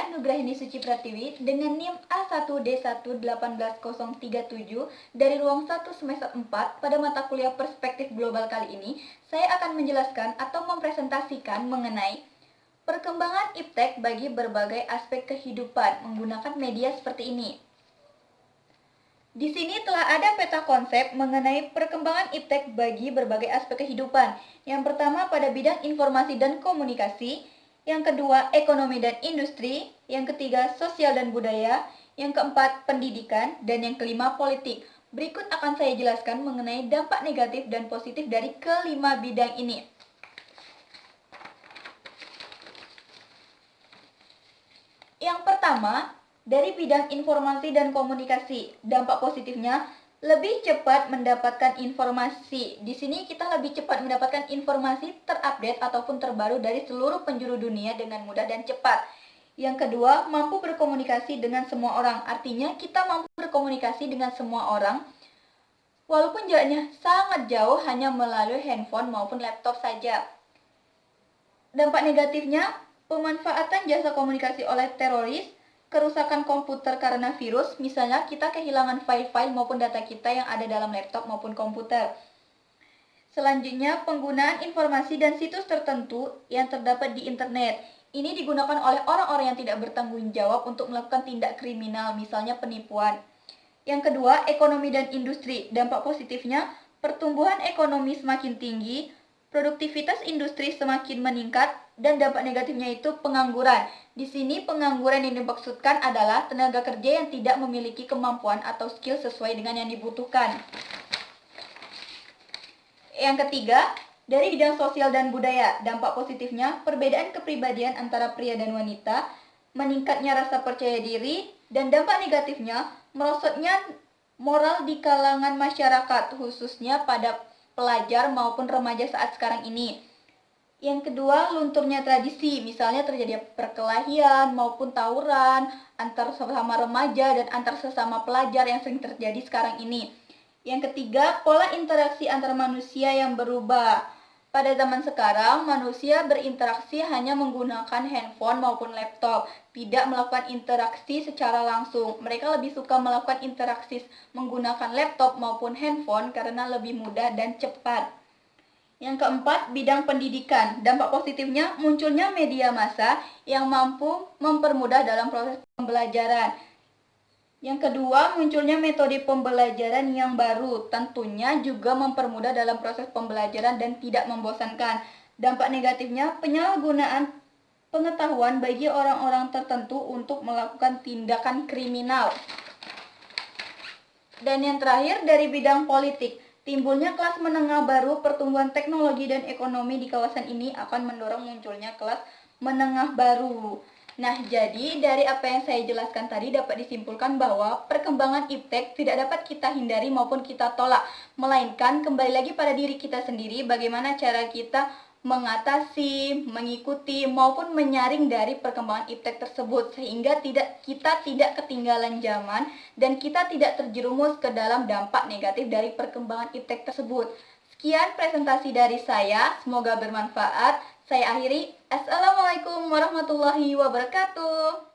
Nugrahini Suci Pratiwi dengan NIM A1D1 18037 dari ruang 1 semester 4 pada mata kuliah Perspektif Global kali ini. Saya akan menjelaskan atau mempresentasikan mengenai perkembangan iptek bagi berbagai aspek kehidupan menggunakan media seperti ini. Di sini telah ada peta konsep mengenai perkembangan iptek bagi berbagai aspek kehidupan. Yang pertama pada bidang informasi dan komunikasi, yang kedua ekonomi dan industri, yang ketiga sosial dan budaya, yang keempat pendidikan, dan yang kelima politik. Berikut akan saya jelaskan mengenai dampak negatif dan positif dari kelima bidang ini. Yang pertama, dari bidang informasi dan komunikasi, dampak positifnya lebih cepat mendapatkan informasi. Di sini kita lebih cepat mendapatkan informasi terupdate ataupun terbaru dari seluruh penjuru dunia dengan mudah dan cepat. Yang kedua, mampu berkomunikasi dengan semua orang. Artinya kita mampu berkomunikasi dengan semua orang walaupun jaraknya sangat jauh hanya melalui handphone maupun laptop saja. Dampak negatifnya, pemanfaatan jasa komunikasi oleh teroris, kerusakan komputer karena virus, misalnya kita kehilangan file-file maupun data kita yang ada dalam laptop maupun komputer. Selanjutnya, penggunaan informasi dan situs tertentu yang terdapat di internet. Ini digunakan oleh orang-orang yang tidak bertanggung jawab untuk melakukan tindak kriminal, misalnya penipuan. Yang kedua, ekonomi dan industri. Dampak positifnya, pertumbuhan ekonomi semakin tinggi, produktivitas industri semakin meningkat, dan dampak negatifnya itu pengangguran. Di sini pengangguran yang dimaksudkan adalah tenaga kerja yang tidak memiliki kemampuan atau skill sesuai dengan yang dibutuhkan. Yang ketiga, dari bidang sosial dan budaya, dampak positifnya perbedaan kepribadian antara pria dan wanita, meningkatnya rasa percaya diri, dan dampak negatifnya merosotnya moral di kalangan masyarakat, khususnya pada pelajar maupun remaja saat sekarang ini. Yang kedua, lunturnya tradisi, misalnya terjadi perkelahian maupun tawuran antar sesama remaja dan antar sesama pelajar yang sering terjadi sekarang ini. Yang ketiga, pola interaksi antar manusia yang berubah. Pada zaman sekarang, manusia berinteraksi hanya menggunakan handphone maupun laptop, tidak melakukan interaksi secara langsung. Mereka lebih suka melakukan interaksi menggunakan laptop maupun handphone karena lebih mudah dan cepat. Yang keempat, bidang pendidikan. Dampak positifnya munculnya media massa yang mampu mempermudah dalam proses pembelajaran. Yang kedua, munculnya metode pembelajaran yang baru. Tentunya juga mempermudah dalam proses pembelajaran dan tidak membosankan. Dampak negatifnya, penyalahgunaan pengetahuan bagi orang-orang tertentu untuk melakukan tindakan kriminal. Dan yang terakhir, dari bidang politik. Timbulnya kelas menengah baru, pertumbuhan teknologi dan ekonomi di kawasan ini akan mendorong munculnya kelas menengah baru. Nah, jadi dari apa yang saya jelaskan tadi dapat disimpulkan bahwa perkembangan iptek tidak dapat kita hindari maupun kita tolak, melainkan kembali lagi pada diri kita sendiri bagaimana cara kita mengatasi, mengikuti maupun menyaring dari perkembangan iptek tersebut sehingga kita tidak ketinggalan zaman dan kita tidak terjerumus ke dalam dampak negatif dari perkembangan iptek tersebut. Sekian presentasi dari saya, semoga bermanfaat. Saya akhiri. Assalamualaikum warahmatullahi wabarakatuh.